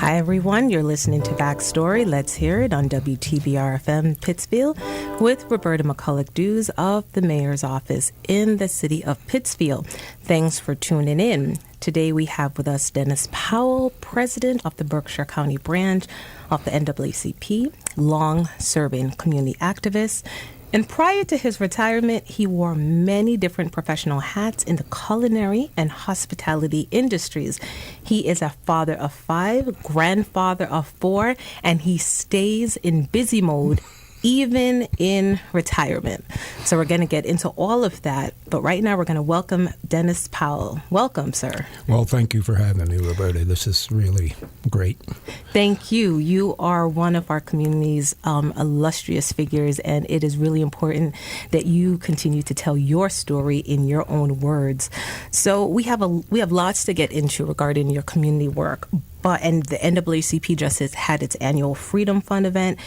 Hi, everyone. You're listening to Backstory. Let's hear it on WTBR-FM Pittsfield with Roberta McCulloch-Dews of the Mayor's Office in the city of Pittsfield. Thanks for tuning in. Today we have with us Dennis Powell, president of the Berkshire County branch of the NAACP, long-serving community activist. And prior to his retirement, he wore many different professional hats in the culinary and hospitality industries. He is a father of 5, grandfather of 4, and he stays in busy mode even in retirement. So we're going to get into all of that. But right now we're going to welcome Dennis Powell. Welcome, sir. Well, thank you for having me, Roberta. This is really great. Thank you. You are one of our community's illustrious figures, and it is really important that you continue to tell your story in your own words. So we have lots to get into regarding your community work. And the NAACP just had its annual Freedom Fund event,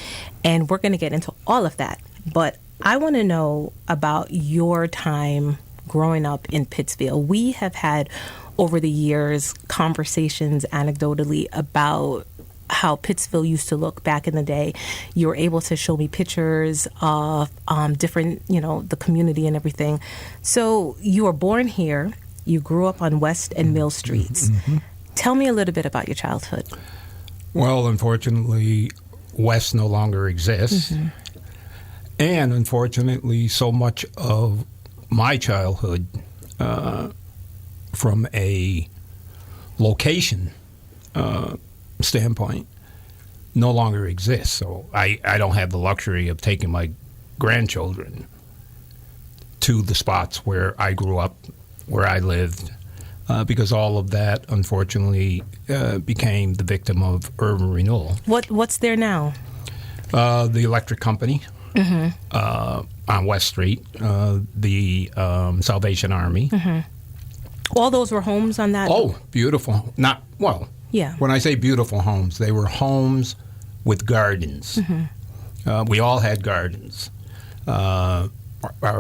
and we're going to get into all of that. But I want to know about your time growing up in Pittsfield. We have had, over the years, conversations anecdotally about how Pittsfield used to look back in the day. You were able to show me pictures of different, the community and everything. So you were born here. You grew up on West and Mill Streets. Mm-hmm. Tell me a little bit about your childhood. Well, unfortunately, West no longer exists. Mm-hmm. And unfortunately, so much of my childhood, from a location standpoint, no longer exists. So I don't have the luxury of taking my grandchildren to the spots where I grew up, where I lived, because all of that, unfortunately, became the victim of urban renewal. What's there now? The electric company. Mm-hmm. On West Street, the Salvation Army. Mm-hmm. All those were homes on that? Oh, beautiful. Yeah. When I say beautiful homes, they were homes with gardens. Mm-hmm. We all had gardens. Our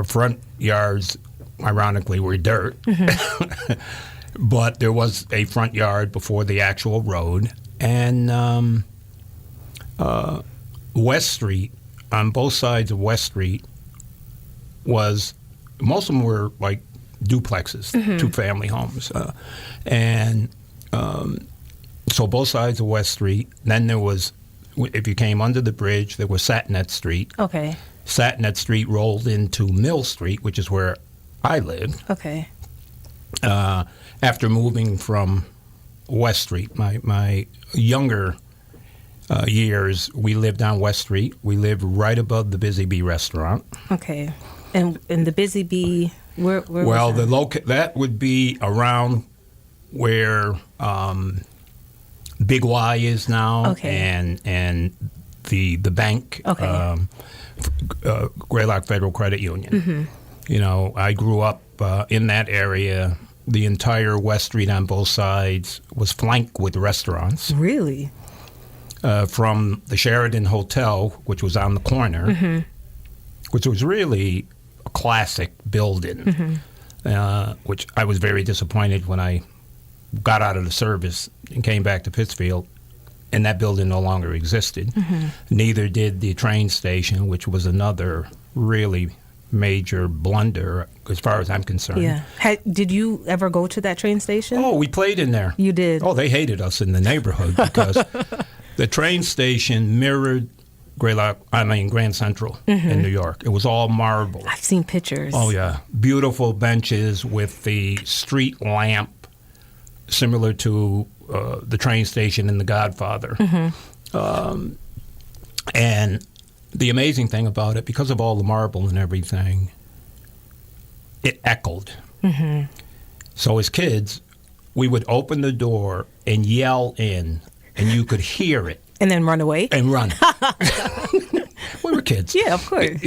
front yards, ironically, were dirt. Mm-hmm. But there was a front yard before the actual road. And West Street, on both sides of West Street, most of them were like duplexes, mm-hmm. 2-family homes. So both sides of West Street. Then there was, if you came under the bridge, there was Satinet Street. Okay. Satinet Street rolled into Mill Street, which is where I lived. Okay. After moving from West Street, my younger years, we lived on West Street. We lived right above the Busy Bee restaurant. Okay. And the Busy Bee, where was that? That would be around where Big Y is now. Okay. And the bank, okay. Greylock Federal Credit Union. Mm-hmm. I grew up in that area. The entire West Street on both sides was flanked with restaurants. Really? From the Sheraton Hotel, which was on the corner, mm-hmm. which was really a classic building, mm-hmm. Which I was very disappointed when I got out of the service and came back to Pittsfield, and that building no longer existed. Mm-hmm. Neither did the train station, which was another really major blunder as far as I'm concerned. Yeah. Did you ever go to that train station? Oh, we played in there. You did? Oh, they hated us in the neighborhood because the train station mirrored Grand Central mm-hmm. in New York. It was all marble. I've seen pictures. Oh, yeah. Beautiful benches with the street lamp similar to the train station in The Godfather. Mm-hmm. And the amazing thing about it, because of all the marble and everything, it echoed. Mm-hmm. So as kids, we would open the door and yell in, and you could hear it. And then run away? And run. We were kids. Yeah, of course.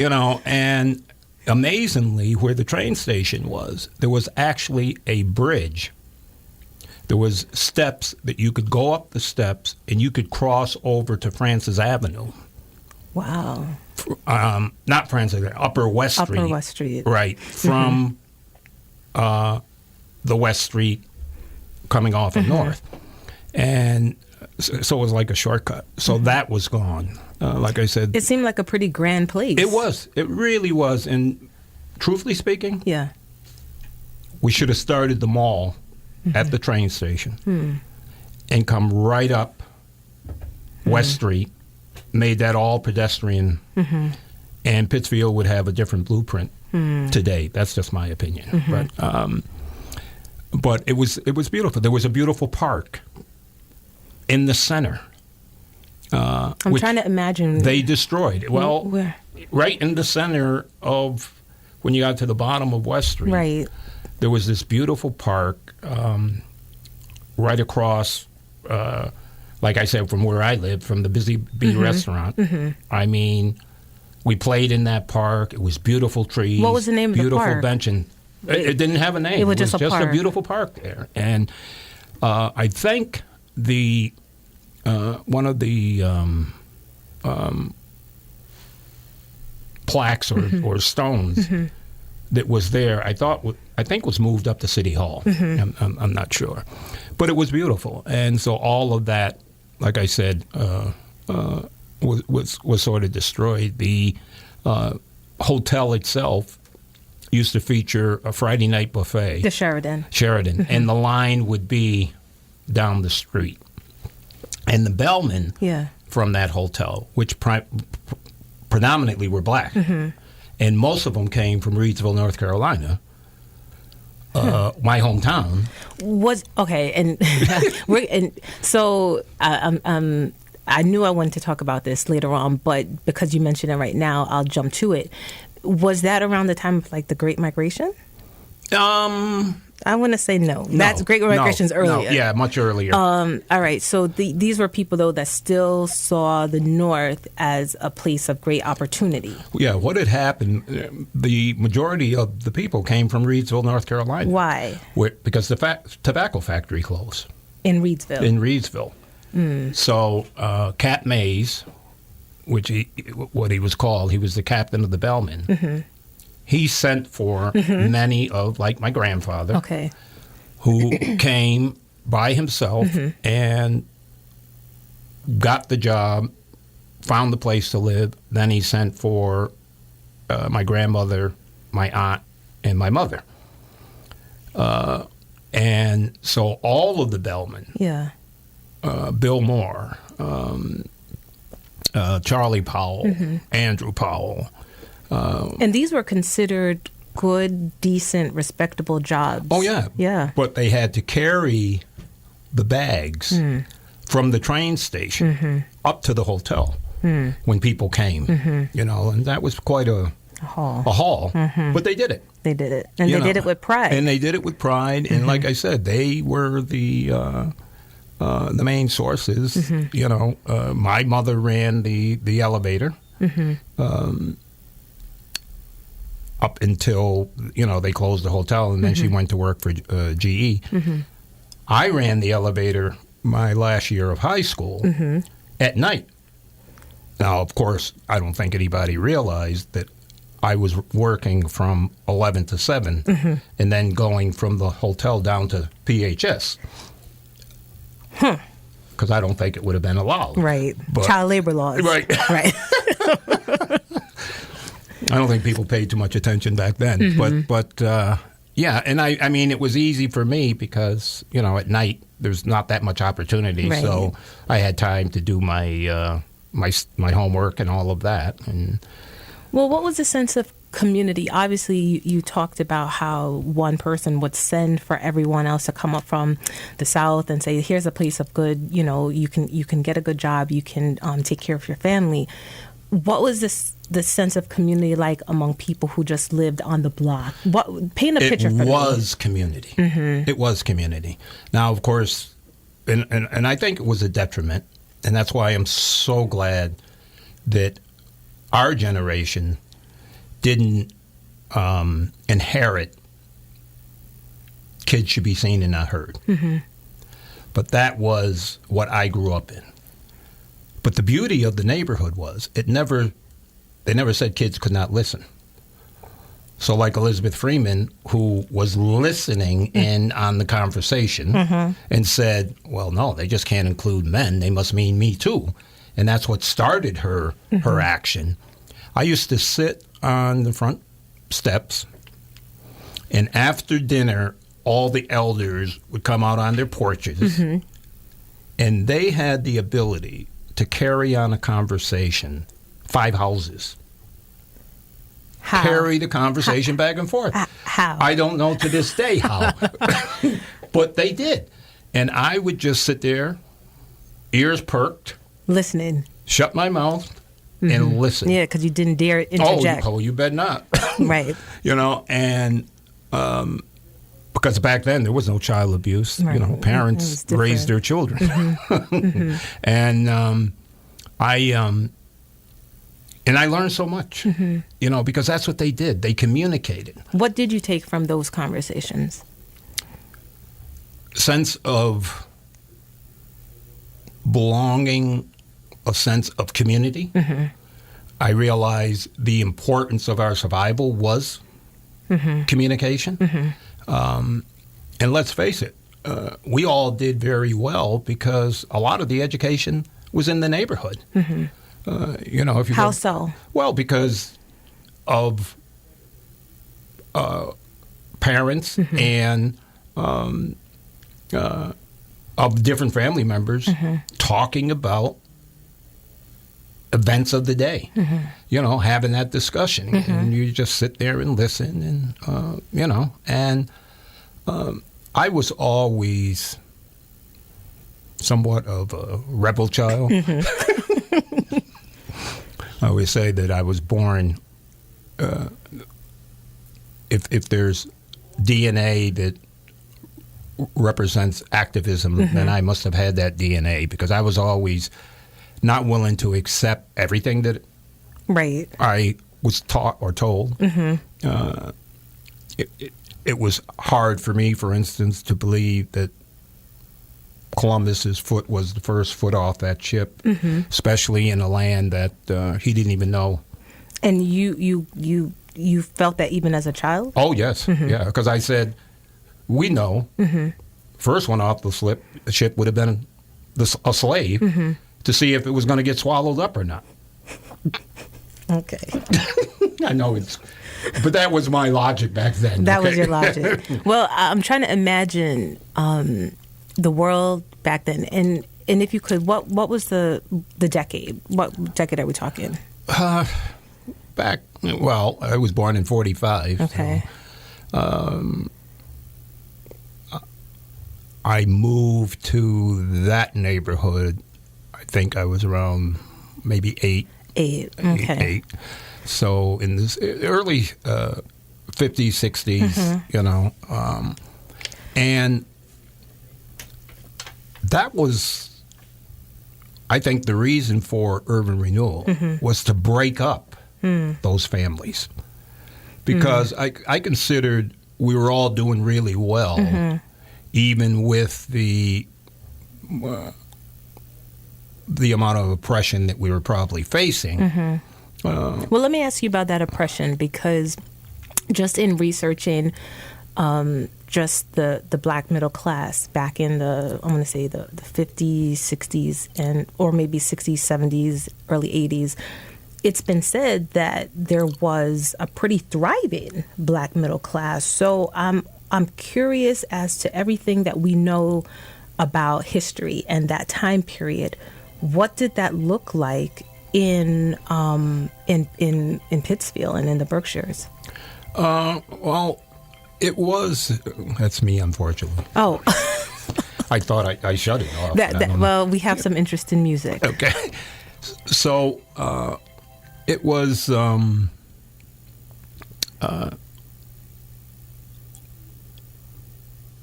And amazingly, where the train station was, there was actually a bridge. There was steps that you could go up the steps, and you could cross over to Francis Avenue. Wow. Not Francis, Upper West Street. Upper West Street. Right. From the West Street coming off of mm-hmm. North. And So it was like a shortcut. So that was gone. Like I said, It seemed like a pretty grand place. it was. It really was. And truthfully speaking, Yeah. we should have started the mall at the train station and come right up West Street, made that all pedestrian, and Pittsfield would have a different blueprint today. That's just my opinion. But it was beautiful. There was a beautiful park in the center. I'm trying to imagine. They destroyed. Well, Where? right in the center of, when you got to the bottom of West Street, Right. there was this beautiful park right across, like I said, from where I lived, from the Busy Bee restaurant. I mean, we played in that park. It was beautiful trees. What was the name of the beautiful park? benching. It didn't have a name. It was just a park. a beautiful park there. And I think the one of the plaques or stones that was there, I think was moved up to City Hall. I'm not sure, but it was beautiful. And so all of that, like I said, was sort of destroyed. The hotel itself used to feature a Friday night buffet. The Sheridan. And the line would be down the street. And the bellmen from that hotel, which predominantly were black, and most of them came from Reidsville, North Carolina, my hometown. Was okay, and so I knew I wanted to talk about this later on, but because you mentioned it right now, I'll jump to it. Was that around the time of like the Great Migration? I want to say no. That's Great Migration's earlier. No, yeah, much earlier. All right. So these were people though that still saw the North as a place of great opportunity. Yeah. What had happened? The majority of the people came from Reidsville, North Carolina. Why? Because the tobacco factory closed In Reidsville. in Reidsville. So Cap Mays, what he was called, he was the captain of the bellmen. He sent for many of, like my grandfather, who came by himself and got the job, found the place to live. Then he sent for my grandmother, my aunt, and my mother. And so all of the bellmen, Bill Moore, Charlie Powell, Andrew Powell. And these were considered good, decent, respectable jobs. Oh, yeah. Yeah. But they had to carry the bags from the train station up to the hotel when people came, and that was quite a haul. But they did it. They did it. And they did it with pride. And they did it with pride. And like I said, they were the main sources. My mother ran the elevator. Up until, they closed the hotel, and then she went to work for GE. I ran the elevator my last year of high school at night. Now, of course, I don't think anybody realized that I was working from 11 to 7 and then going from the hotel down to PHS. Because I don't think it would have been allowed. Right. Child labor laws. Right. Right. I don't think people paid too much attention back then, but yeah, and I mean it was easy for me because at night there's not that much opportunity, so I had time to do my my homework and all of that. And well, what was the sense of community? Obviously, you talked about how one person would send for everyone else to come up from the South and say, "Here's a place of good. You can get a good job. You can take care of your family." What was the sense of community like among people who just lived on the block? Paint a picture for me. It was community. It was community. Now, of course, and I think it was a detriment, and that's why I'm so glad that our generation didn't inherit kids should be seen and not heard. But that was what I grew up in. But the beauty of the neighborhood was they never said kids could not listen. So like Elizabeth Freeman, who was listening in on the conversation and said, well, no, they just can't include men. They must mean me too. And that's what started her action. I used to sit on the front steps, and after dinner, all the elders would come out on their porches, and they had the ability to carry on a conversation 5 houses. How? Carry the conversation back and forth. How? I don't know to this day how. But they did. And I would just sit there, ears perked, Listening. shut my mouth, and listen. Yeah, because you didn't dare interject. Oh, you bet not. Right. And because back then there was no child abuse. Right. Parents raised their children. And I learned so much, because that's what they did. They communicated. What did you take from those conversations? Sense of belonging, a sense of community. I realized the importance of our survival was communication. And let's face it, we all did very well because a lot of the education was in the neighborhood. If you How so? Well, because of parents and of different family members talking about events of the day. Having that discussion, and you just sit there and listen, and I was always somewhat of a rebel child. I always say that I was born, if there's DNA that represents activism, then I must have had that DNA, because I was always not willing to accept everything that I was taught or told. It was hard for me, for instance, to believe that Columbus's foot was the first foot off that ship, especially in a land that he didn't even know. And you felt that even as a child? Oh, yes. Yeah, because I said, we know. First one off the ship would have been a slave to see if it was going to get swallowed up or not. Okay. I know but that was my logic back then. That was your logic. Well, I'm trying to imagine the world back then, and if you could, what was the decade? What decade are we talking? I was born in 45. Okay. So, I moved to that neighborhood. I think I was around maybe 8. Okay. 8. So in the early 50s, 60s, and that was, I think, the reason for urban renewal was to break up those families, because I considered we were all doing really well, even with the amount of oppression that we were probably facing. Well, let me ask you about that oppression, because just in researching just the black middle class back in the 50s, 60s, or maybe 60s, 70s, early 80s, it's been said that there was a pretty thriving black middle class. So I'm curious as to everything that we know about history and that time period. What did that look like in Pittsfield and in the Berkshires? Well, it was. That's me, unfortunately. Oh. I thought I shut it off. Well, we have some interest in music. Okay. So it was.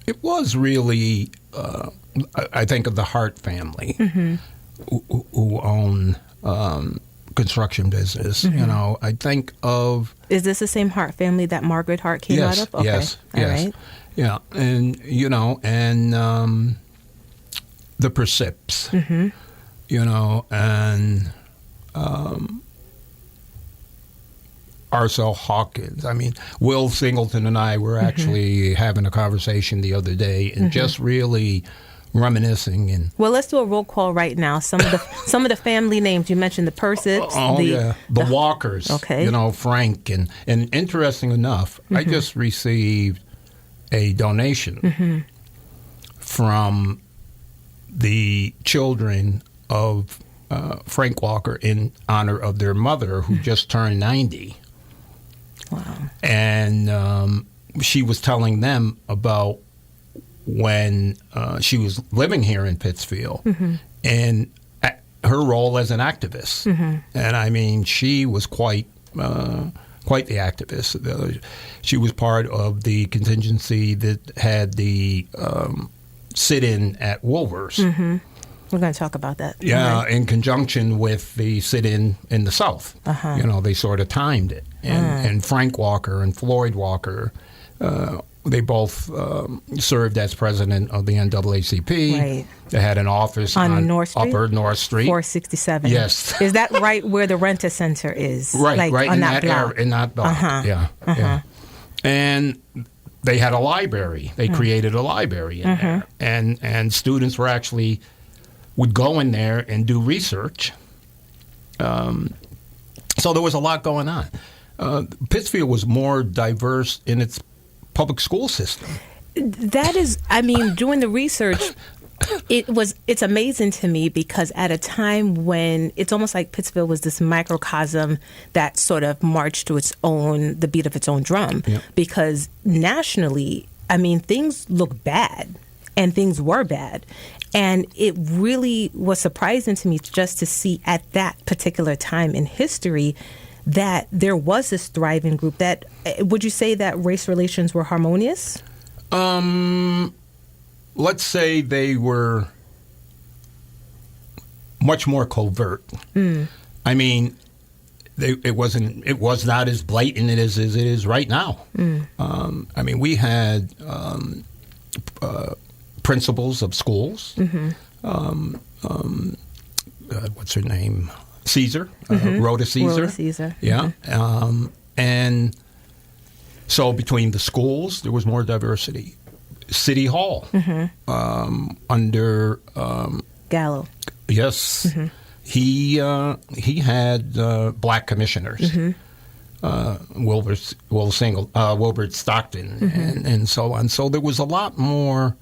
It was really. I think of the Hart family, who own construction business. I think of. Is this the same Hart family that Margaret Hart came out of? Okay. Yes. All right. Yeah, and the Persips, and Arcel Hawkins. I mean, Will Singleton and I were actually having a conversation the other day and just really reminiscing. And well, let's do a roll call right now. Some of the family names you mentioned: the Persicks, the Walkers. Okay, Frank, and interesting enough, I just received a donation from the children of Frank Walker in honor of their mother, who just turned 90. Wow. And she was telling them about when she was living here in Pittsfield and her role as an activist. And I mean, she was quite the activist. She was part of the contingency that had the sit-in at Wolvers. We're going to talk about that. Yeah, in conjunction with the sit-in in the South. They sort of timed it. And Frank Walker and Floyd Walker, they both served as president of the NAACP. Right. They had an office on North Street? Upper North Street. 467. Yes. Is that right where the Renta Center is? Right, like in that block? area, in that block. Yeah. And they had a library. They created a library in there. And students would go in there and do research. So there was a lot going on. Pittsfield was more diverse in its public school system. That is, I mean, doing the research, it's amazing to me because at a time when it's almost like Pittsfield was this microcosm that sort of marched to the beat of its own drum. Yep. Because nationally, I mean, things look bad and things were bad. And it really was surprising to me just to see at that particular time in history that there was this thriving group. That would you say that race relations were harmonious? Let's say they were much more covert. I mean, it was not as blatant as it is right now. I mean, we had principals of schools. What's her name? Caesar, Rhoda Caesar. Rhoda Caesar. Yeah. And so between the schools, there was more diversity. City Hall, under Gallo. Yes. He had black commissioners. Wilbert Stockton, and so on. So there was a lot more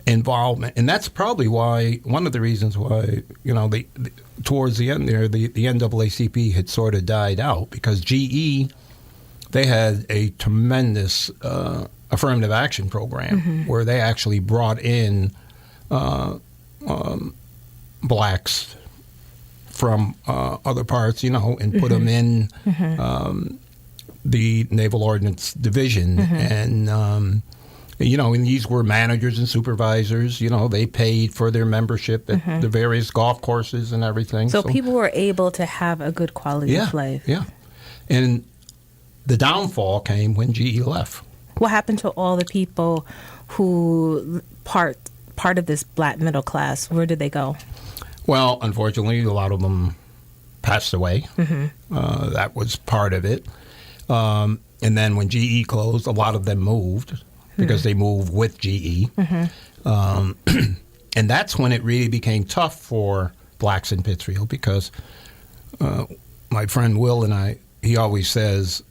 involvement, and that's probably one of the reasons why towards the end there, the NAACP had sort of died out, because GE, they had a tremendous affirmative action program where they actually brought in blacks from other parts, and put them in the Naval Ordnance Division, and and these were managers and supervisors. They paid for their membership at the various golf courses and everything. So people were able to have a good quality of life. Yeah, and the downfall came when GE left. What happened to all the people who part of this black middle class? Where did they go? Well, unfortunately, a lot of them passed away. That was part of it. And then when GE closed, a lot of them moved because they moved with GE. And that's when it really became tough for blacks in Pittsfield, because my friend Will and I, he always says,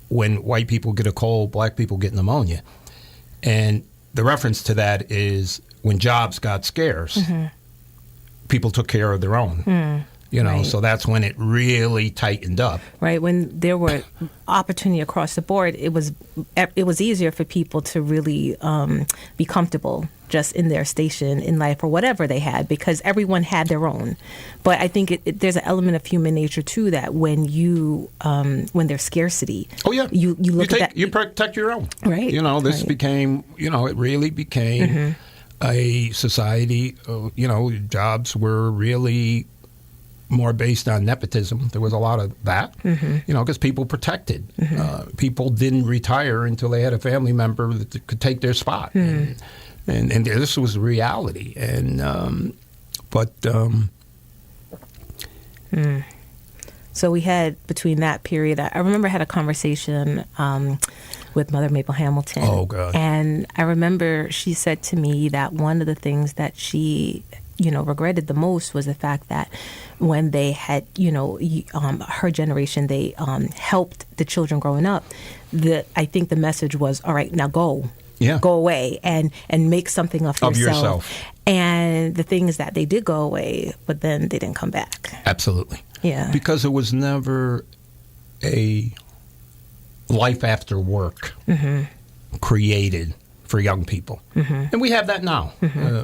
when white people get a cold, black people get pneumonia. And the reference to that is when jobs got scarce, people took care of their own. Right. So that's when it really tightened up. Right, when there were opportunity across the board, it was easier for people to really be comfortable just in their station in life or whatever they had, because everyone had their own. But I think there's an element of human nature too, that when there's scarcity, you look at that, you protect your own. Right. This became, it really became a society. Jobs were really more based on nepotism. There was a lot of that, because people protected. People didn't retire until they had a family member that could take their spot. And this was reality. And So we had, between that period, I remember I had a conversation with Mother Maple Hamilton. Oh, God. And I remember she said to me that one of the things that she, regretted the most was the fact that when they had, her generation, they helped the children growing up. I think the message was, all right, now go. Yeah. Go away and make something of yourself. And the thing is that they did go away, but then they didn't come back. Absolutely. Yeah. Because it was never a life after work created for young people. And we have that now,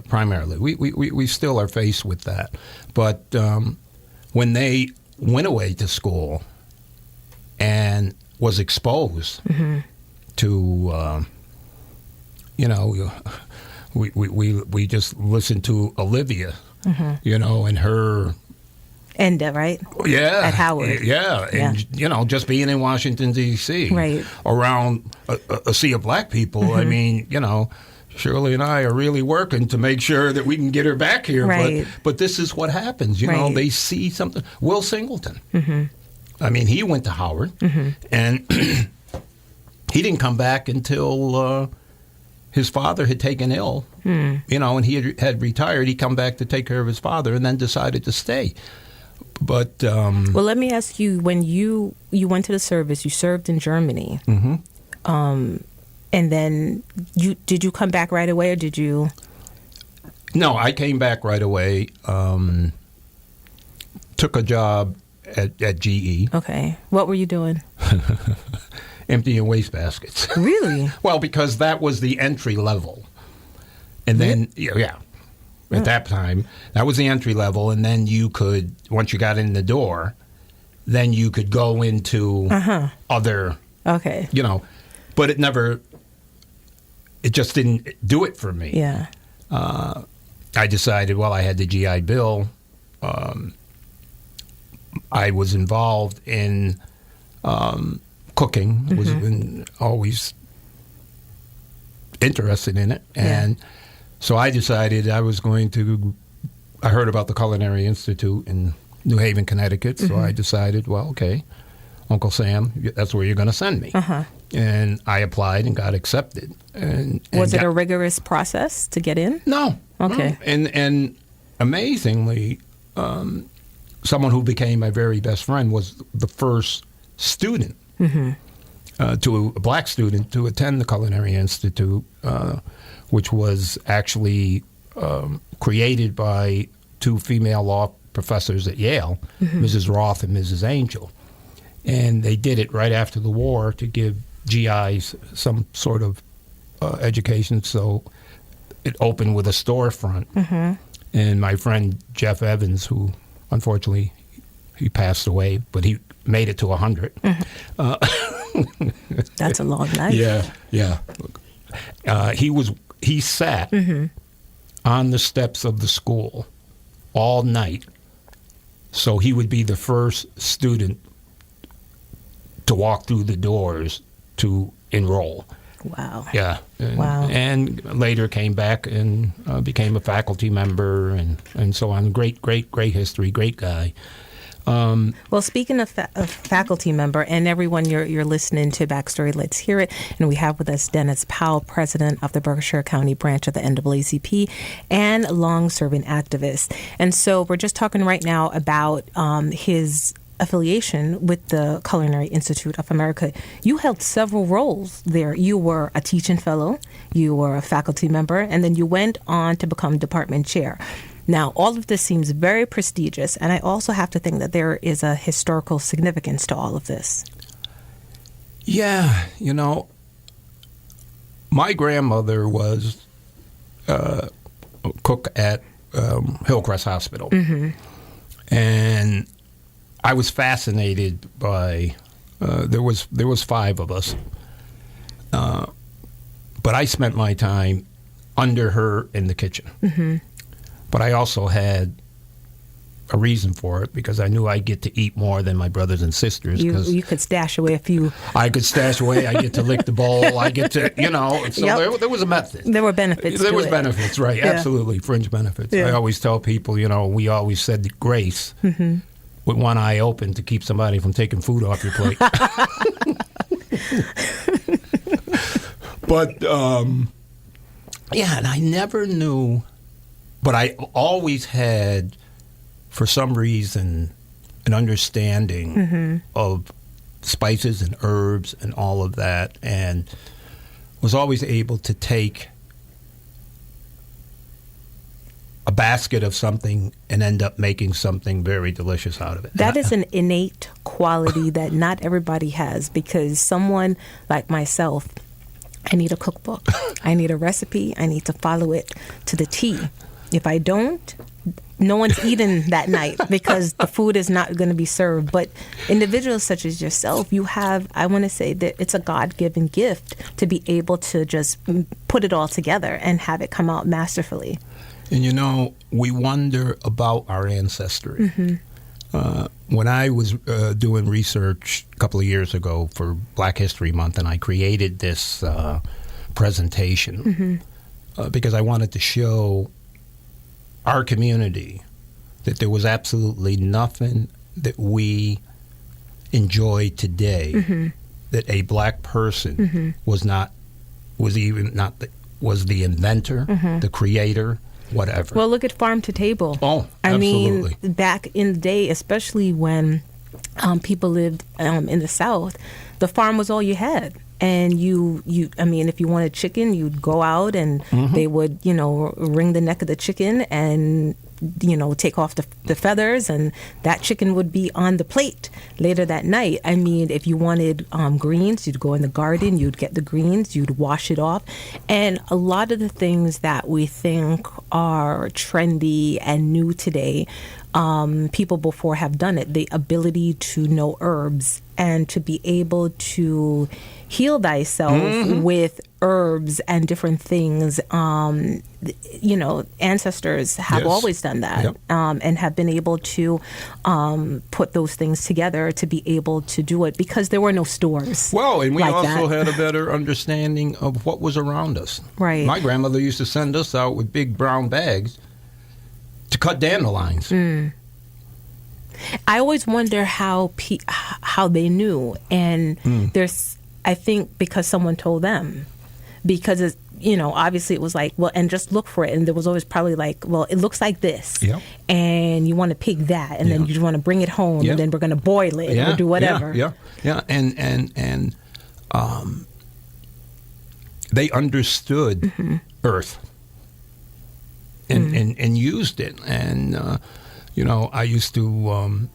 primarily. We still are faced with that. But when they went away to school and was exposed to, we just listened to Olivia, and her... Enda, right? Yeah. At Howard. Yeah. And, just being in Washington, D.C. Right. Around a sea of black people, I mean, Shirley and I are really working to make sure that we can get her back here. Right. But this is what happens. They see something. Will Singleton. I mean, he went to Howard, and he didn't come back until his father had taken ill, and he had retired. He come back to take care of his father and then decided to stay. But well, let me ask you: when you went to the service, you served in Germany, and then did you come back right away, or did you? No, I came back right away. Took a job at GE. Okay, what were you doing? Emptying waste baskets. Really? Well, because that was the entry level, and then at that time, that was the entry level, and then you could, once you got in the door, then you could go into other, but it just didn't do it for me. Yeah. I decided, I had the GI Bill. I was involved in cooking, was always interested in it, and so I decided I heard about the Culinary Institute in New Haven, Connecticut, so I decided, Uncle Sam, that's where you're going to send me. And I applied and got accepted. And was it a rigorous process to get in? No. Okay. No. And amazingly, someone who became my very best friend was the first student, a black student, to attend the Culinary Institute, which was actually created by two female law professors at Yale, Mrs. Roth and Mrs. Angel. And they did it right after the war to give GIs some sort of education. So it opened with a storefront. And my friend Jeff Evans, who unfortunately he passed away, but he made it to 100. That's a long life. Yeah. He sat on the steps of the school all night, so he would be the first student to walk through the doors to enroll. Wow. Yeah. And later came back and became a faculty member and so on. Great history, great guy. Well, speaking of faculty member, and everyone, you're listening to Backstory, Let's Hear It. And we have with us Dennis Powell, president of the Berkshire County branch of the NAACP and long-serving activist. And so we're just talking right now about his affiliation with the Culinary Institute of America. You held several roles there. You were a teaching fellow, you were a faculty member, and then you went on to become department chair. Now, all of this seems very prestigious, and I also have to think that there is a historical significance to all of this. Yeah, my grandmother was a cook at Hillcrest Hospital, and I was fascinated by. There was 5 of us, but I spent my time under her in the kitchen. But I also had a reason for it because I knew I'd get to eat more than my brothers and sisters. You could stash away a few. I could stash away. I get to lick the bowl. I get to, So there was a method. There were benefits. There was benefits, right? Yeah. Absolutely, fringe benefits. Yeah. I always tell people, we always said that grace with one eye open to keep somebody from taking food off your plate. But, yeah, and I never knew, but I always had, for some reason, an understanding of spices and herbs and all of that, and was always able to take a basket of something and end up making something very delicious out of it. That is an innate quality that not everybody has, because someone like myself, I need a cookbook. I need a recipe. I need to follow it to the T. If I don't, no one's eating that night because the food is not going to be served. But individuals such as yourself, you have, I want to say that it's a God-given gift to be able to just put it all together and have it come out masterfully. And, we wonder about our ancestry. When I was doing research a couple of years ago for Black History Month, and I created this presentation because I wanted to show our community that there was absolutely nothing that we enjoy today that a black person was the inventor, the creator, whatever. Well, look at farm to table. Oh, absolutely. I mean, back in the day, especially when people lived in the South, the farm was all you had. And I mean, if you wanted chicken, you'd go out and they would, wring the neck of the chicken and, take off the feathers, and that chicken would be on the plate later that night. I mean, if you wanted greens, you'd go in the garden, you'd get the greens, you'd wash it off. And a lot of the things that we think are trendy and new today, people before have done it. The ability to know herbs and to be able to heal thyself with herbs and different things. Ancestors have always done that, and have been able to put those things together to be able to do it because there were no stores. Well, and we like also that. had a better understanding of what was around us. Right. My grandmother used to send us out with big brown bags to cut dandelions. I always wonder how they knew, and there's, I think, because someone told them, because it's, obviously it was like, well, and just look for it, and there was always probably like, well, it looks like this, and you want to pick that, and then you want to bring it home, and then we're going to boil it or do whatever. And they understood earth and used it, and I used to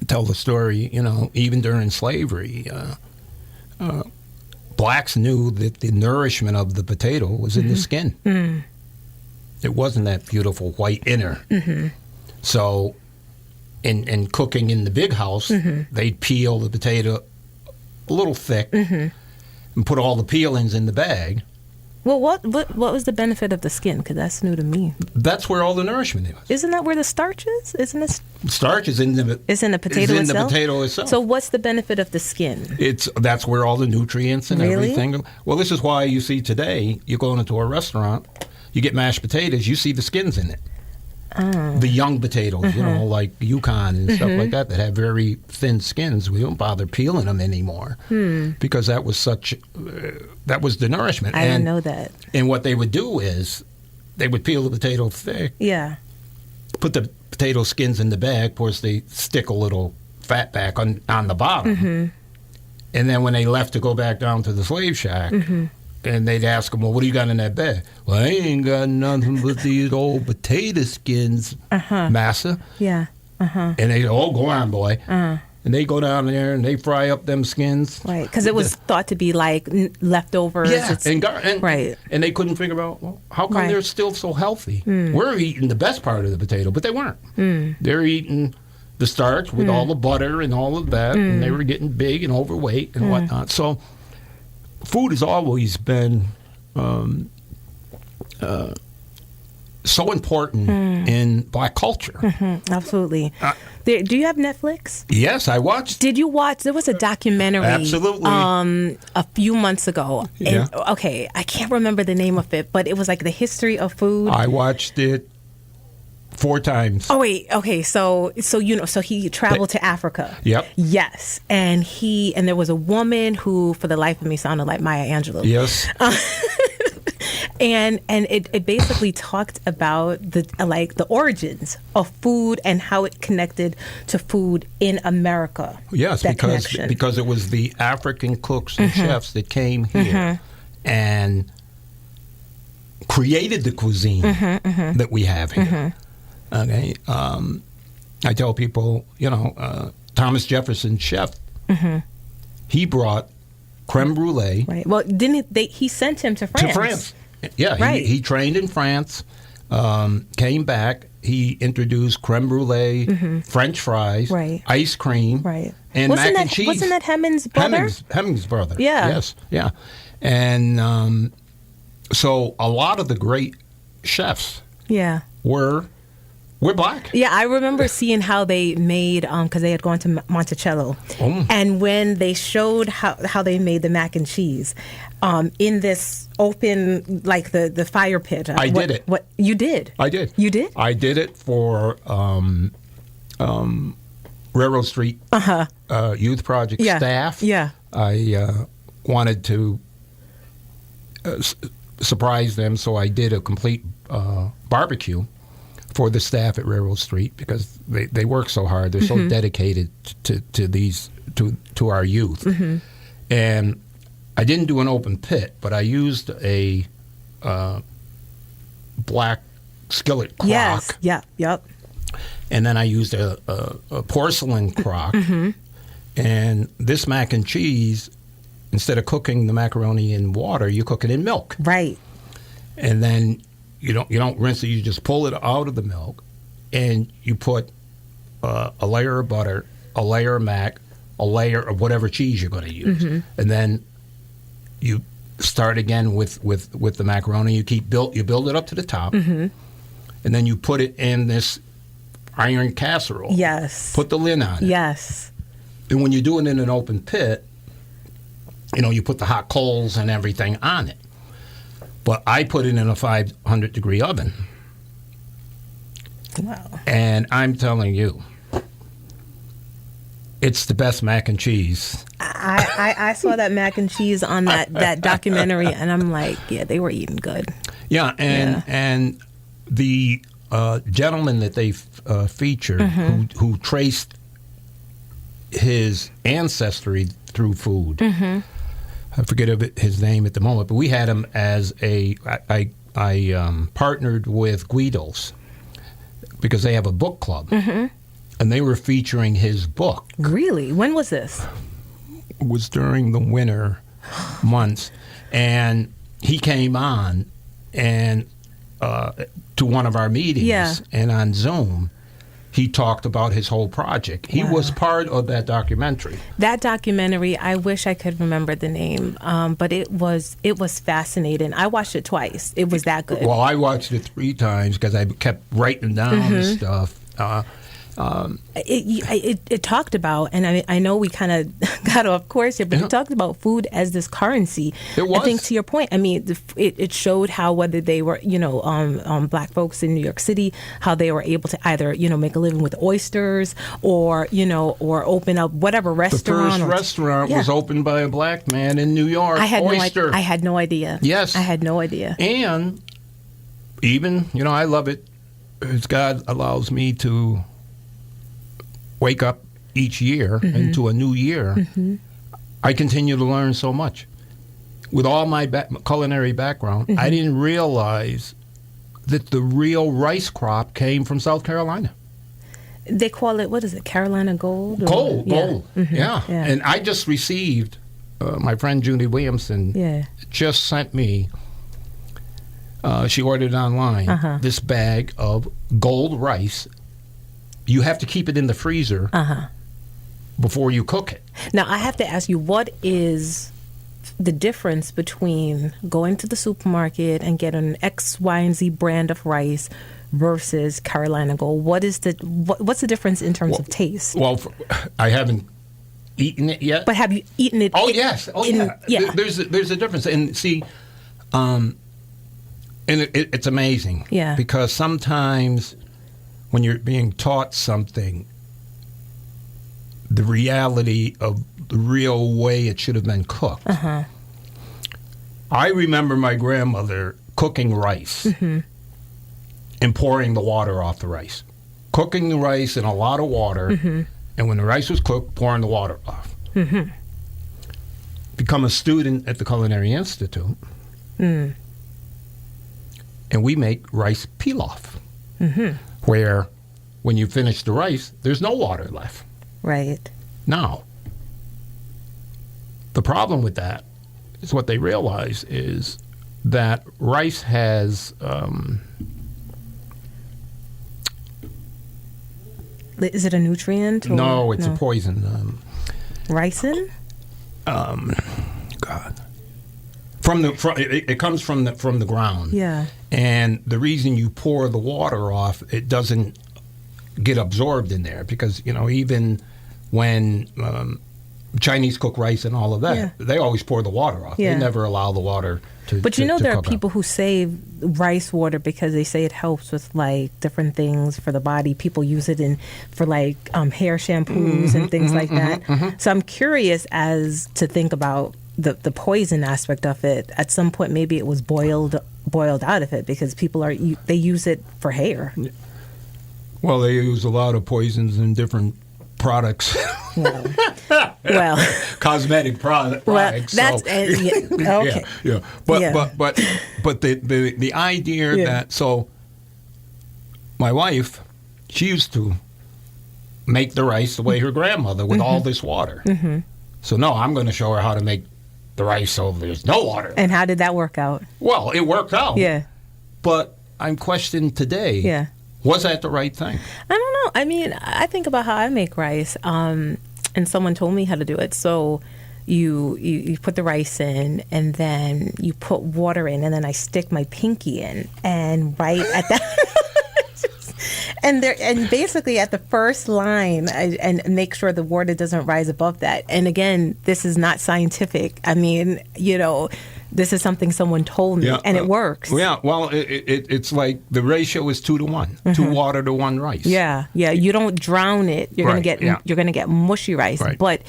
tell the story, even during slavery, blacks knew that the nourishment of the potato was in the skin. It wasn't that beautiful white inner. So in cooking in the big house, they'd peel the potato a little thick and put all the peelings in the bag. Well, what was the benefit of the skin? Because that's new to me. That's where all the nourishment is. Isn't that where the starch is? Isn't it? Starch is in the potato itself? the potato itself. So what's the benefit of the skin? That's where all the nutrients and Really? everything. Well, this is why you see today, you go into a restaurant, you get mashed potatoes, you see the skins in it. The young potatoes, like Yukon and stuff like that have very thin skins. We don't bother peeling them anymore because that was that was the nourishment. I didn't know that. And what they would do is they would peel the potato thick, put the potato skins in the bag. Of course, they stick a little fat back on the bottom. And then when they left to go back down to the slave shack, and they'd ask them, well, what do you got in that bag? Well, I ain't got nothing but these old potato skins, massa. And they go on, boy. And they go down there and they fry up them skins. Right, because it was thought to be like leftovers. Yeah, right. And they couldn't figure out, well, how come they're still so healthy? We're eating the best part of the potato, but they weren't. They're eating the starch with all the butter and all of that, and they were getting big and overweight and whatnot. So food has always been so important in black culture. Absolutely. Do you have Netflix? Yes, I watched. Did you watch? There was a documentary. Absolutely. A few months ago. Yeah. And, okay, I can't remember the name of it, but it was like the history of food. I watched it 4 times. Oh wait, okay. So he traveled to Africa. Yep. Yes, and there was a woman who, for the life of me, sounded like Maya Angelou. Yes. And it basically talked about the origins of food and how it connected to food in America. Yes, connection. because it was the African cooks and chefs that came here and created the cuisine that we have here. Okay, I tell people, Thomas Jefferson, chef, he brought creme brulee. Right. Well, he sent him to France? To France. Yeah, right. He trained in France, came back. He introduced creme brulee, French fries, right. ice cream, right. and mac and cheese. Wasn't that Hemming's brother? Hemming's brother. Yeah. Yes. Yeah. And so a lot of the great chefs were black. Yeah, I remember seeing how they made, because they had gone to Monticello. Oh. And when they showed how they made the mac and cheese in this open, like the fire pit. I did it. What you did? I did. You did? I did it for Railroad Street Youth Project staff. Yeah. I wanted to surprise them, so I did a complete barbecue for the staff at Railroad Street because they work so hard. They're so dedicated to our youth. And I didn't do an open pit, but I used a black skillet crock. Yes. Yeah. Yep. And then I used a porcelain crock. And this mac and cheese, instead of cooking the macaroni in water, you cook it in milk. Right. And then you don't rinse it. You just pull it out of the milk, and you put a layer of butter, a layer of mac, a layer of whatever cheese you're going to use, and then you start again with the macaroni. You build it up to the top, and then you put it in this iron casserole. Yes. Put the lid on it. Yes. And when you do it in an open pit, you put the hot coals and everything on it. But I put it in a 500-degree oven. Wow. And I'm telling you, it's the best mac and cheese. I saw that mac and cheese on that documentary, and I'm like, yeah, they were eating good. Yeah, and the gentleman that they featured who traced his ancestry through food, I forget his name at the moment, but we had him as I partnered with Guido's because they have a book club, and they were featuring his book. Really? When was this? It was during the winter months, and he came on and to one of our meetings, and on Zoom, he talked about his whole project. He was part of that documentary. That documentary, I wish I could remember the name, but it was fascinating. I watched it twice. It was that good. Well, I watched it 3 times because I kept writing down the stuff. It talked about, and I know we kind of got off course here, but it talked about food as this currency. It was. I think to your point, I mean, it showed how whether they were, black folks in New York City, how they were able to either, make a living with oysters or open up whatever restaurant. The first restaurant was opened by a black man in New York. I had no idea. Yes. I had no idea. And even, I love it as God allows me to wake up each year into a new year, I continue to learn so much. With all my culinary background, I didn't realize that the real rice crop came from South Carolina. They call it, what is it, Carolina Gold? Gold. Yeah. Yeah. And I just received, my friend Judy Williamson just sent me, she ordered online, this bag of gold rice. You have to keep it in the freezer before you cook it. Now, I have to ask you, what is the difference between going to the supermarket and getting an X, Y, and Z brand of rice versus Carolina Gold? What's the difference in terms of taste? Well, I haven't eaten it yet. But have you eaten it? Oh, yes. Oh, yeah. There's a difference. And see, and it's amazing. Yeah. Because sometimes when you're being taught something, the reality of the real way it should have been cooked. Uh-huh. I remember my grandmother cooking rice and pouring the water off the rice. Cooking the rice in a lot of water, and when the rice was cooked, pouring the water off. Become a student at the Culinary Institute, and we make rice pilaf, where when you finish the rice, there's no water left. Right. Now, the problem with that is what they realize is that rice has Is it a nutrient? Or? no, it's a poison. Ricin? God, it comes from the ground. Yeah. And the reason you pour the water off, it doesn't get absorbed in there because even when Chinese cook rice and all of that, they always pour the water off. Yeah. They never allow the water to. But to there are cook people who save rice water because they say it helps with like different things for the body. People use it for like hair shampoos and things like that. So I'm curious as to think about the poison aspect of it. At some point, maybe it was boiled out of it because people they use it for hair. Well, they use a lot of poisons in different products. Well, cosmetic products. Well, that's okay. Yeah. But the idea that my wife, she used to make the rice the way her grandmother with all this water. So no, I'm going to show her how to make the rice so there's no water. And how did that work out? Well, it worked out. Yeah. But I'm questioning today. Yeah. Was that the right thing? I don't know. I mean, I think about how I make rice, and someone told me how to do it. So you put the rice in, and then you put water in, and then I stick my pinky in, and right at that, and basically at the first line, and make sure the water doesn't rise above that. And again, this is not scientific. I mean, this is something someone told me, and it works. Yeah, well, it's like the ratio is 2 to 1, 2 water to 1 rice. Yeah. You don't drown it. You're gonna get mushy rice. Right. But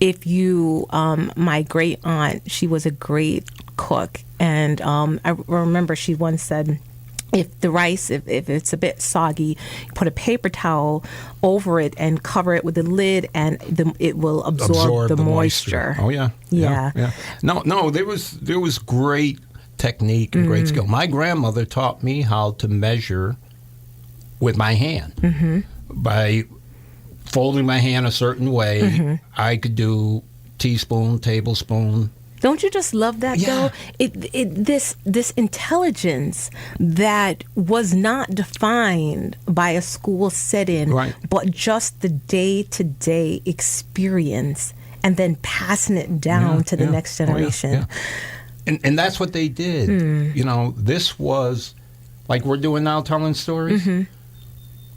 if you, my great aunt, she was a great cook, and I remember she once said, if the rice, if it's a bit soggy, put a paper towel over it and cover it with the lid, and it will absorb the moisture. Oh yeah. No, there was great technique and great skill. My grandmother taught me how to measure with my hand by folding my hand a certain way. I could do teaspoon, tablespoon. Don't you just love that, though? This intelligence that was not defined by a school setting, but just the day-to-day experience, and then passing it down to the next generation. And that's what they did. This was, like we're doing now, telling stories.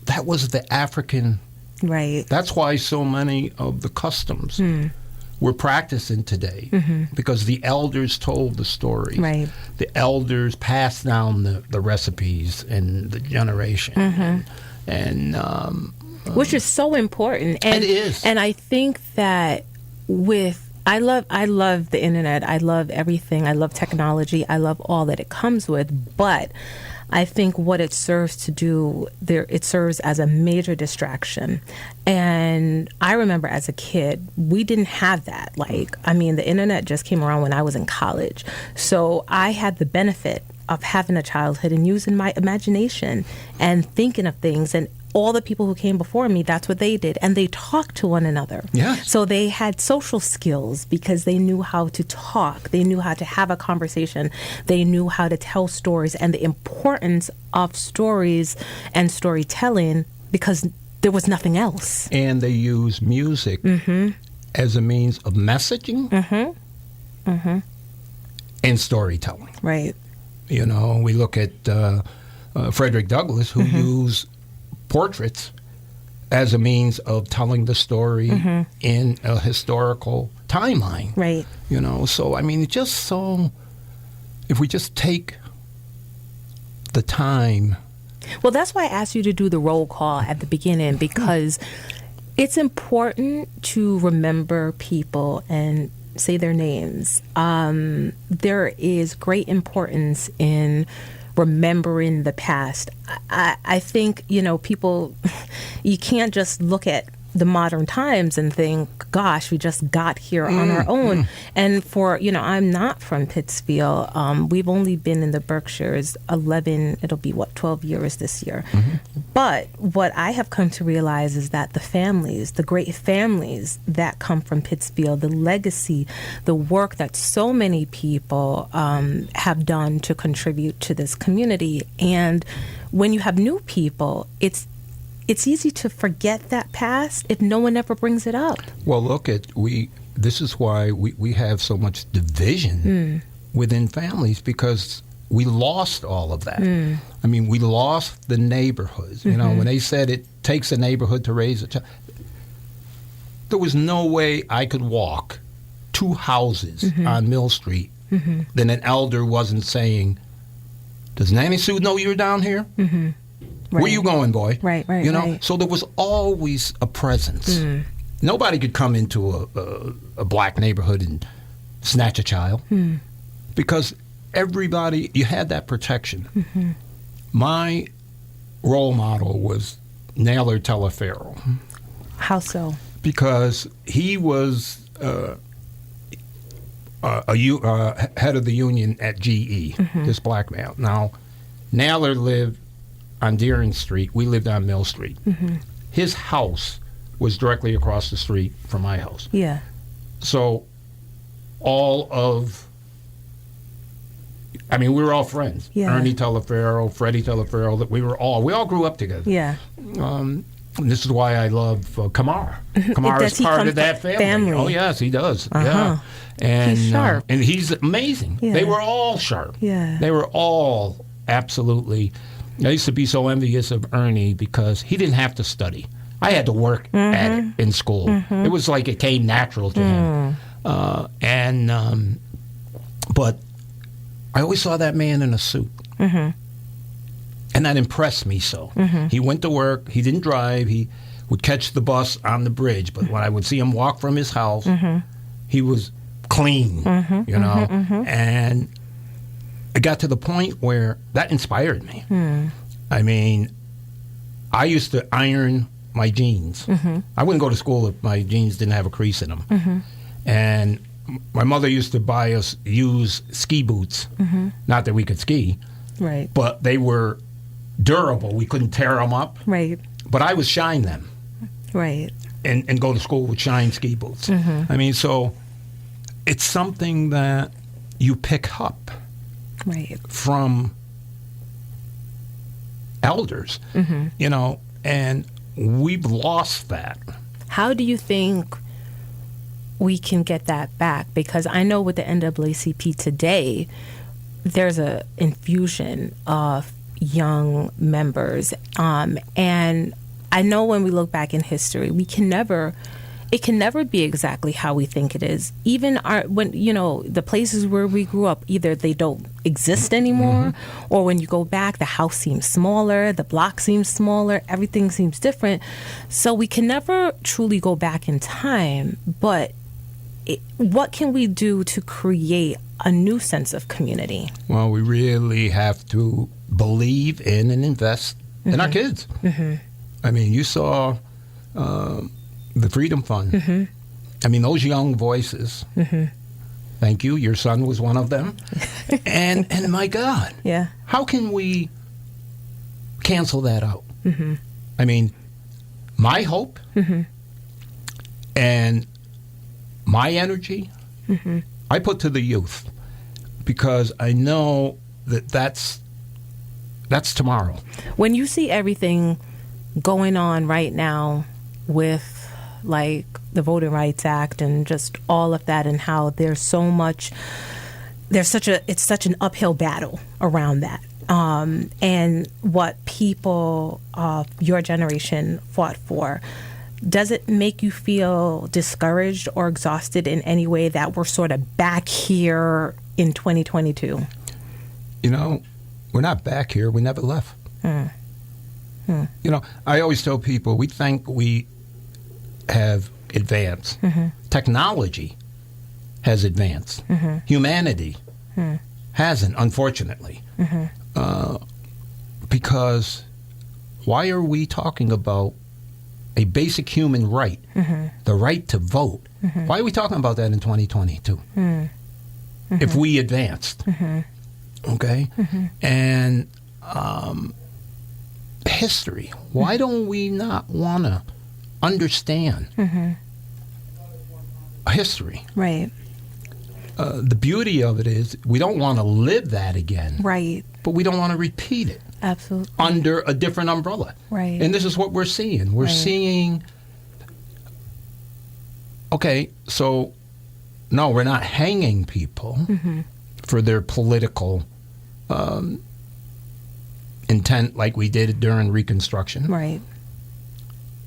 That was the African. Right. That's why so many of the customs we're practicing today because the elders told the story. Right. The elders passed down the recipes and the generation. And which is so important. And it is. And I think that I love the internet. I love everything. I love technology. I love all that it comes with. But I think what it serves to do, it serves as a major distraction. And I remember as a kid, we didn't have that. The internet just came around when I was in college. So I had the benefit of having a childhood and using my imagination and thinking of things. And all the people who came before me, that's what they did. And they talked to one another. Yes. So they had social skills because they knew how to talk. They knew how to have a conversation. They knew how to tell stories and the importance of stories and storytelling because there was nothing else. And they use music as a means of messaging and storytelling. Right. We look at Frederick Douglass, who used portraits as a means of telling the story in a historical timeline. Right. So, if we just take the time Well, that's why I asked you to do the roll call at the beginning, because it's important to remember people and say their names. There is great importance in remembering the past. I think, people, you can't just look at the modern times and think, gosh, we just got here on our own. And I'm not from Pittsfield. We've only been in the Berkshires 12 years this year. But what I have come to realize is that the great families that come from Pittsfield, the legacy, the work that so many people have done to contribute to this community. And when you have new people, it's easy to forget that past if no one ever brings it up. Well, this is why we have so much division within families, because we lost all of that. I mean, we lost the neighborhoods. When they said it takes a neighborhood to raise a child, there was no way I could walk 2 houses on Mill Street then an elder wasn't saying, does Nanny Sue know you're down here? Right. Where you going, boy? Right. So there was always a presence. Nobody could come into a black neighborhood and snatch a child because everybody, you had that protection. My role model was Naylor Teleferro. How so? Because he was head of the union at GE, this black man. Now, Naylor lived on Deering Street. We lived on Mill Street. His house was directly across the street from my house. Yeah. So we were all friends. Yeah. Ernie Teleferro, Freddie Teleferro, we all grew up together. Yeah. And this is why I love Kamar. Kamar is part of that family. Oh, yes, he does. Yeah. And he's sharp. And he's amazing. Yeah. They were all sharp. Yeah. They were all absolutely. I used to be so envious of Ernie because he didn't have to study. I had to work at it in school. It was like it came natural to him. But I always saw that man in a suit. And that impressed me so. He went to work. He didn't drive. He would catch the bus on the bridge. But when I would see him walk from his house, he was clean, And it got to the point where that inspired me. I mean, I used to iron my jeans. I wouldn't go to school if my jeans didn't have a crease in them. And my mother used to buy us used ski boots. Not that we could ski, right? But they were durable. We couldn't tear them up, right? But I would shine them, right? And go to school with shine ski boots. I mean, so it's something that you pick up, right, from elders, and we've lost that. How do you think we can get that back? Because I know with the NAACP today, there's a infusion of young members, and I know when we look back in history, it can never be exactly how we think it is. Even when the places where we grew up, either they don't exist anymore, or when you go back, the house seems smaller, the block seems smaller, everything seems different. So we can never truly go back in time. But what can we do to create a new sense of community? Well, we really have to believe in and invest in our kids. I mean, you saw the Freedom Fund. I mean, those young voices. Thank you. Your son was one of them. and my God, yeah, how can we cancel that out? I mean, my hope and my energy, I put to the youth, because I know that's tomorrow. When you see everything going on right now with like the Voting Rights Act and just all of that, and how it's such an uphill battle around that, and what people of your generation fought for, does it make you feel discouraged or exhausted in any way that we're sort of back here in 2022? We're not back here. We never left. You know, I always tell people we think we have advanced. Technology has advanced. Humanity hasn't, unfortunately. Because why are we talking about a basic human right, the right to vote? Why are we talking about that in 2022? If we advanced, okay? And history, why don't we not want to understand history? Right. The beauty of it is we don't want to live that again. Right. But we don't want to repeat it. Absolutely. Under a different umbrella. Right. And this is what we're seeing. We're seeing, okay, so no, we're not hanging people for their political intent like we did during Reconstruction. Right.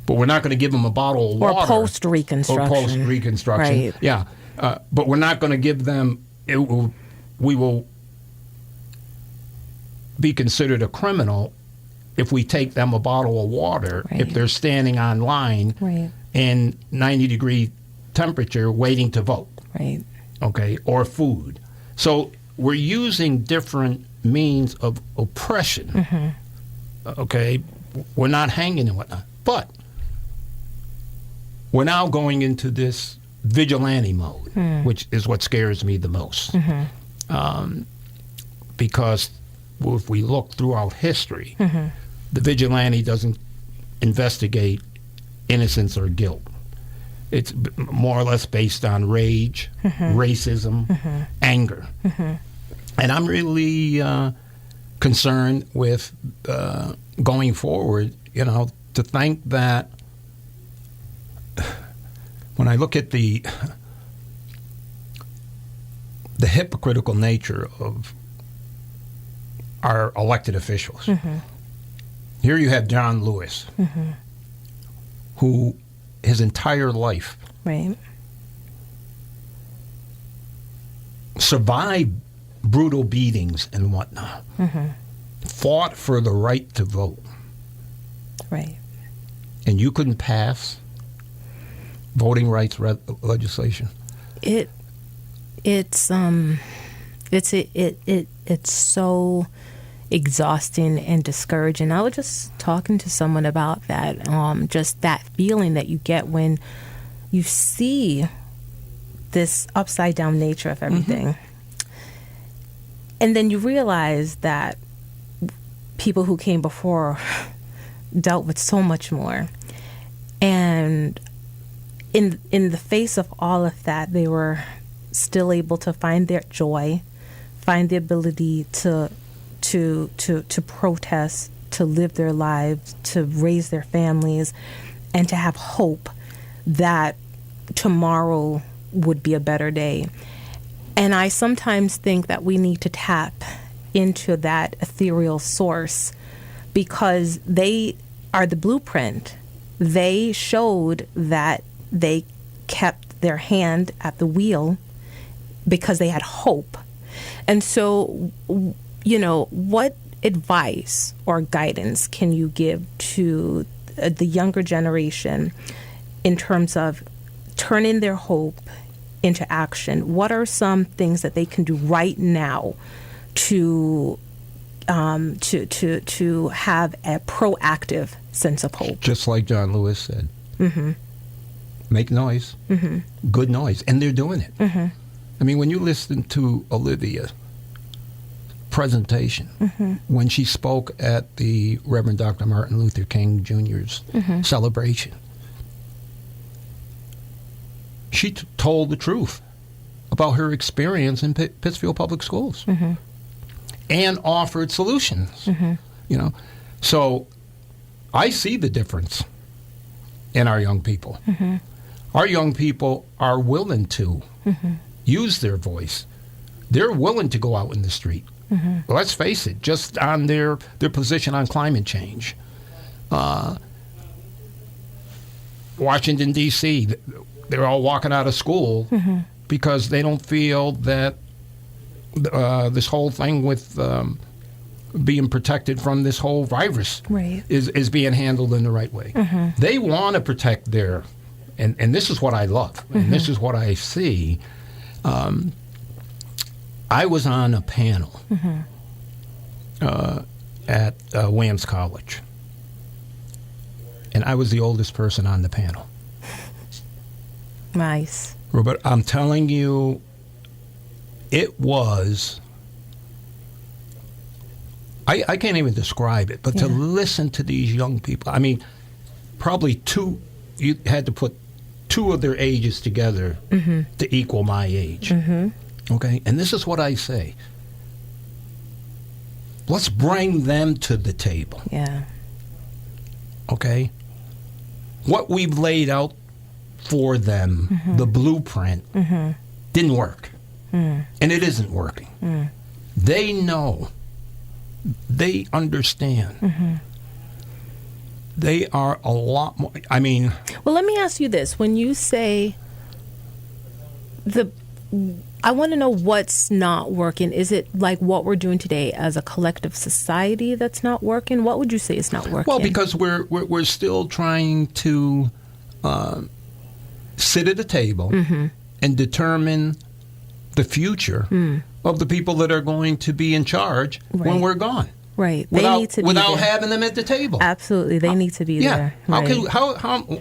But we're not going to give them a bottle of water. Or post-Reconstruction. Or post-Reconstruction. Right. Yeah. But we're not going to give them, we will be considered a criminal if we take them a bottle of water if they're standing on line in 90-degree temperature waiting to vote. Right. Okay. Or food. So we're using different means of oppression. Okay. We're not hanging and whatnot. But we're now going into this vigilante mode, which is what scares me the most. Because if we look throughout history, the vigilante doesn't investigate innocence or guilt. It's more or less based on rage, racism, anger. And I'm really concerned with going forward, you know, to think that when I look at the hypocritical nature of our elected officials. Here you have John Lewis, who his entire life survived brutal beatings and whatnot, fought for the right to vote. Right. And you couldn't pass voting rights legislation. It's so exhausting and discouraging. I was just talking to someone about that, just that feeling that you get when you see this upside down nature of everything. And then you realize that people who came before dealt with so much more. And in the face of all of that, they were still able to find their joy, find the ability to protest, to live their lives, to raise their families, and to have hope that tomorrow would be a better day. And I sometimes think that we need to tap into that ethereal source because they are the blueprint. They showed that they kept their hand at the wheel because they had hope. And so, you know, what advice or guidance can you give to the younger generation in terms of turning their hope into action? What are some things that they can do right now to have a proactive sense of hope? Just like John Lewis said, make noise, good noise, and they're doing it. I mean, when you listen to Olivia's presentation, when she spoke at the Reverend Dr. Martin Luther King Jr.'s celebration, she told the truth about her experience in Pittsfield Public Schools and offered solutions. You know, so I see the difference in our young people. Our young people are willing to use their voice. They're willing to go out in the street. Well, let's face it, just on their position on climate change. Washington, D.C., they're all walking out of school because they don't feel that this whole thing with being protected from this whole virus is being handled in the right way. They want to protect their, and this is what I love, and this is what I see. I was on a panel at Williams College, and I was the oldest person on the panel. Nice. Roberta, I'm telling you, it was, I can't even describe it, but to listen to these young people, I mean, probably you had to put two of their ages together to equal my age. Okay? And this is what I say. Let's bring them to the table. Yeah. Okay? What we've laid out for them, the blueprint, didn't work. And it isn't working. They know. They understand. They are a lot more, I mean... Well, let me ask you this. When you say I want to know what's not working. Is it like what we're doing today as a collective society that's not working? What would you say is not working? Well, because we're still trying to sit at a table and determine the future of the people that are going to be in charge when we're gone. Right. Without, they need to be without there. having them at the table. Absolutely. They need to be there. Right.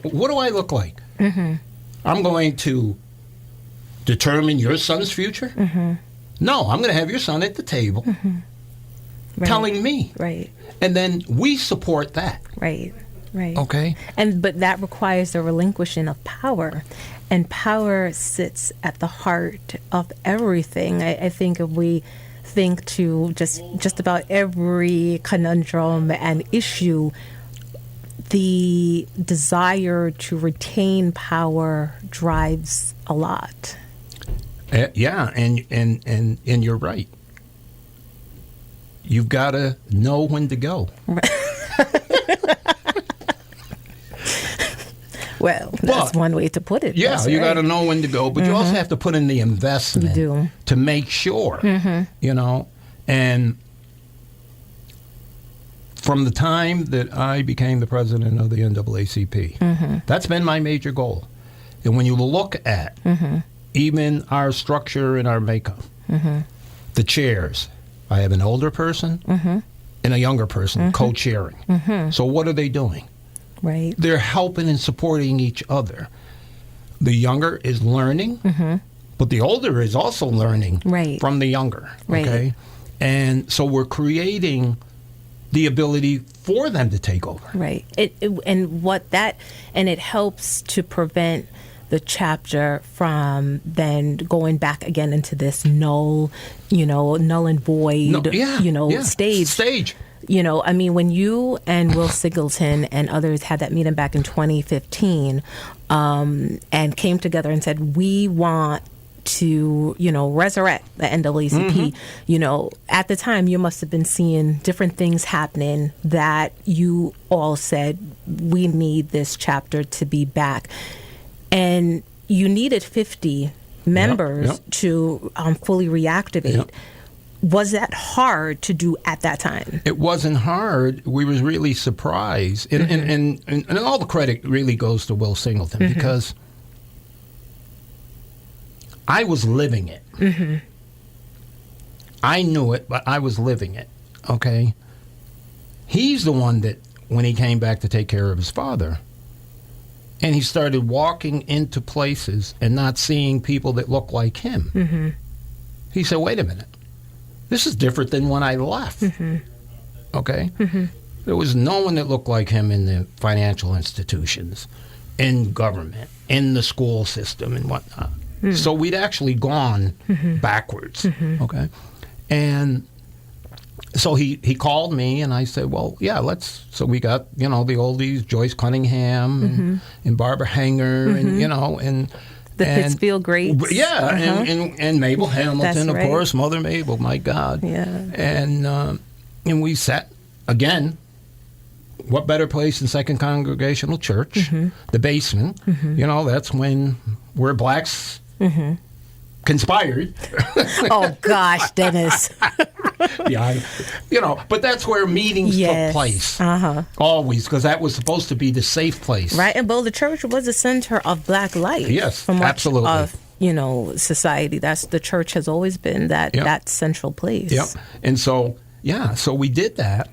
What do I look like? I'm going to determine your son's future? No, I'm going to have your son at the table telling me. Right. And then we support that. Right. Right. Okay. But that requires the relinquishing of power. And power sits at the heart of everything. I think if we think to just about every conundrum and issue, the desire to retain power drives a lot. Yeah, and you're right. You've got to know when to go. Well, that's one way to put it. Yeah, that's you right. got to know when to go, but you also have to put in the investment You do. to make sure, you know. And from the time that I became the president of the NAACP, that's been my major goal. And when you look at even our structure and our makeup, the chairs, I have an older person and a younger person co-chairing. So what are they doing? Right. They're helping and supporting each other. The younger is learning, but the older is also learning from the younger. Right. Okay? And so we're creating the ability for them to take over. Right. And it helps to prevent the chapter from then going back again into this null and void, stage. You know, I mean, when you and Will Singleton and others had that meeting back in 2015 and came together and said, we want to, resurrect the NAACP, at the time you must have been seeing different things happening that you all said, we need this chapter to be back. And you needed 50 members to fully reactivate. Yep. Was that hard to do at that time? It wasn't hard. We was really surprised. And all the credit really goes to Will Singleton because I was living it. I knew it, but I was living it. Okay? He's the one that, when he came back to take care of his father, and he started walking into places and not seeing people that look like him, he said, wait a minute. This is different than when I left. Okay? There was no one that looked like him in the financial institutions, in government, in the school system and whatnot. So we'd actually gone backwards. Okay? And so he called me and I said, well, yeah, let's. So we got, the oldies, Joyce Cunningham and Barbara Hanger and, the Pittsfield greats. Yeah, and Mabel Hamilton, of course, Mother Mabel, my God. Yeah. And we sat, again, what better place than Second Congregational Church, the basement. That's where blacks conspired. Oh, gosh, Dennis. Yeah, but that's where meetings took place. Always, because that was supposed to be the safe place. Right, and the church was a center of Black life. Yes, from much absolutely. Of society. The church has always been that central place. Yep. And so we did that,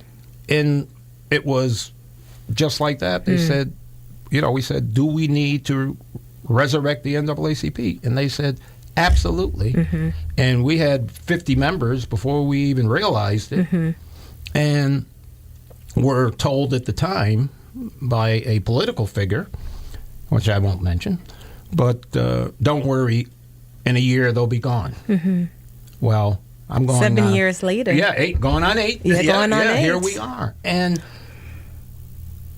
and it was just like that. They said, we said, do we need to resurrect the NAACP? And they said, absolutely. And we had 50 members before we even realized it, and were told at the time by a political figure, which I won't mention, but don't worry, in a year they'll be gone. Well, I'm going 7 years later. Yeah, 8, going on 8. Yeah, going on 8. Here we are, and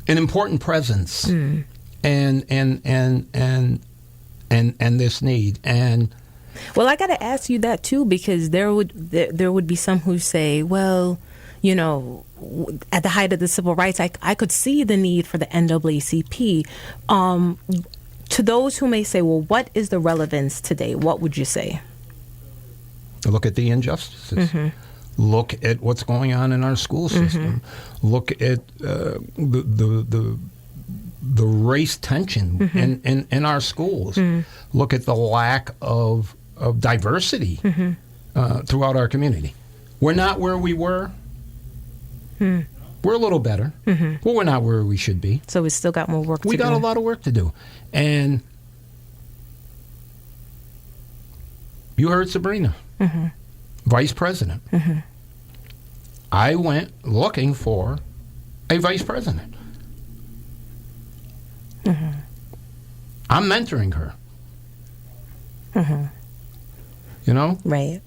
an important presence, and this need. And well, I got to ask you that too, because there would be some who say, well, at the height of the civil rights, I could see the need for the NAACP. To those who may say, well, what is the relevance today? What would you say? Look at the injustices. Look at what's going on in our school system. Look at the race tension in our schools. Look at the lack of diversity throughout our community. We're not where we were. We're a little better, but we're not where we should be. So we still got more work to do. We got a lot of work to do. And you heard Sabrina, vice president. I went looking for a vice president. I'm mentoring her. Right.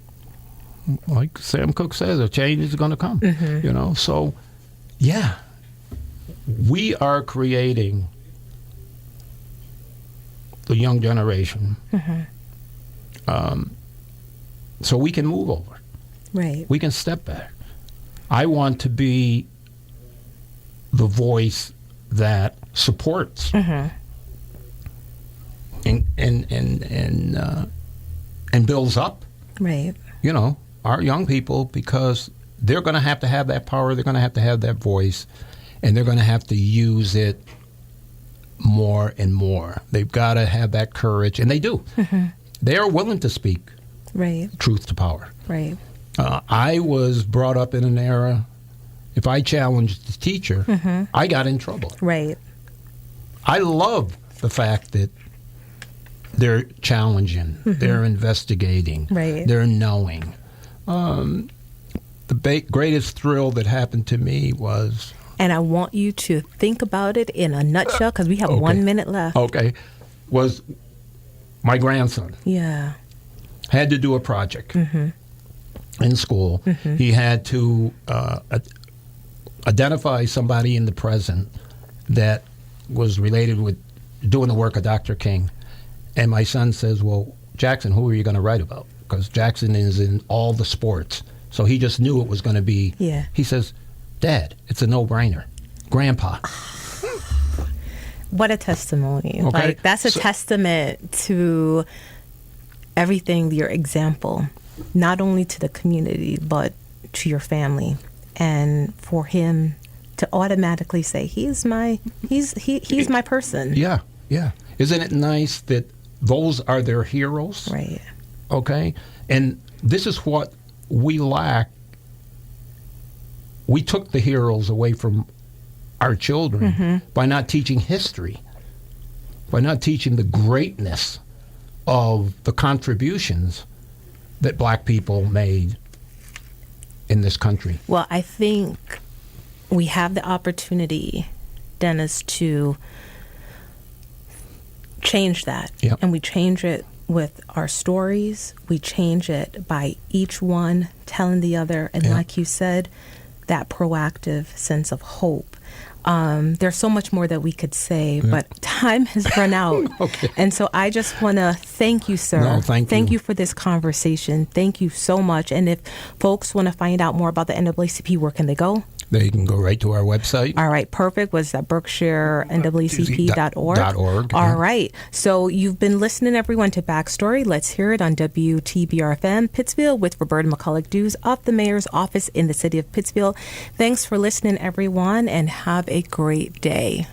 Like Sam Cooke says, a change is going to come. So yeah, we are creating the young generation, so we can move over. Right. We can step back. I want to be the voice that supports and builds up. Right. Our young people, because they're going to have that power, they're going to have that voice, and they're going to have to use it more and more. They've got to have that courage, and they do. They are willing to speak truth to power. Right. I was brought up in an era, if I challenged the teacher, I got in trouble. Right. I love the fact that they're challenging, they're investigating, they're knowing. The greatest thrill that happened to me was... And I want you to think about it in a nutshell, because we have 1 minute left. Okay. Was my grandson. Yeah. Had to do a project in school. He had to identify somebody in the present that was related with doing the work of Dr. King. And my son says, well, Jackson, who are you going to write about? Because Jackson is in all the sports. So he just knew it was going to be. Yeah. He says, Dad, it's a no-brainer. Grandpa. What a testimony. Okay. Like, that's a testament to everything, your example, not only to the community, but to your family. And for him to automatically say, he's my person. Yeah, yeah. Isn't it nice that those are their heroes? Right. Okay? And this is what we lack. We took the heroes away from our children by not teaching history, by not teaching the greatness of the contributions that Black people made in this country. Well, I think we have the opportunity, Dennis, to change that. Yep. And we change it with our stories. We change it by each one telling the other. And like you said, that proactive sense of hope. There's so much more that we could say, but time has run out. Okay. And so I just want to thank you, sir. No, thank you. You for this conversation. Thank you so much. And if folks want to find out more about the NAACP, where can they go? They can go right to our website. All right, perfect. Was that BerkshireNAACP.org? .org, All yeah. right. So you've been listening, everyone, to Backstory. Let's hear it on WTBR-FM Pittsfield with Roberta McCulloch-Dews of the Mayor's Office in the city of Pittsfield. Thanks for listening, everyone, and have a great day.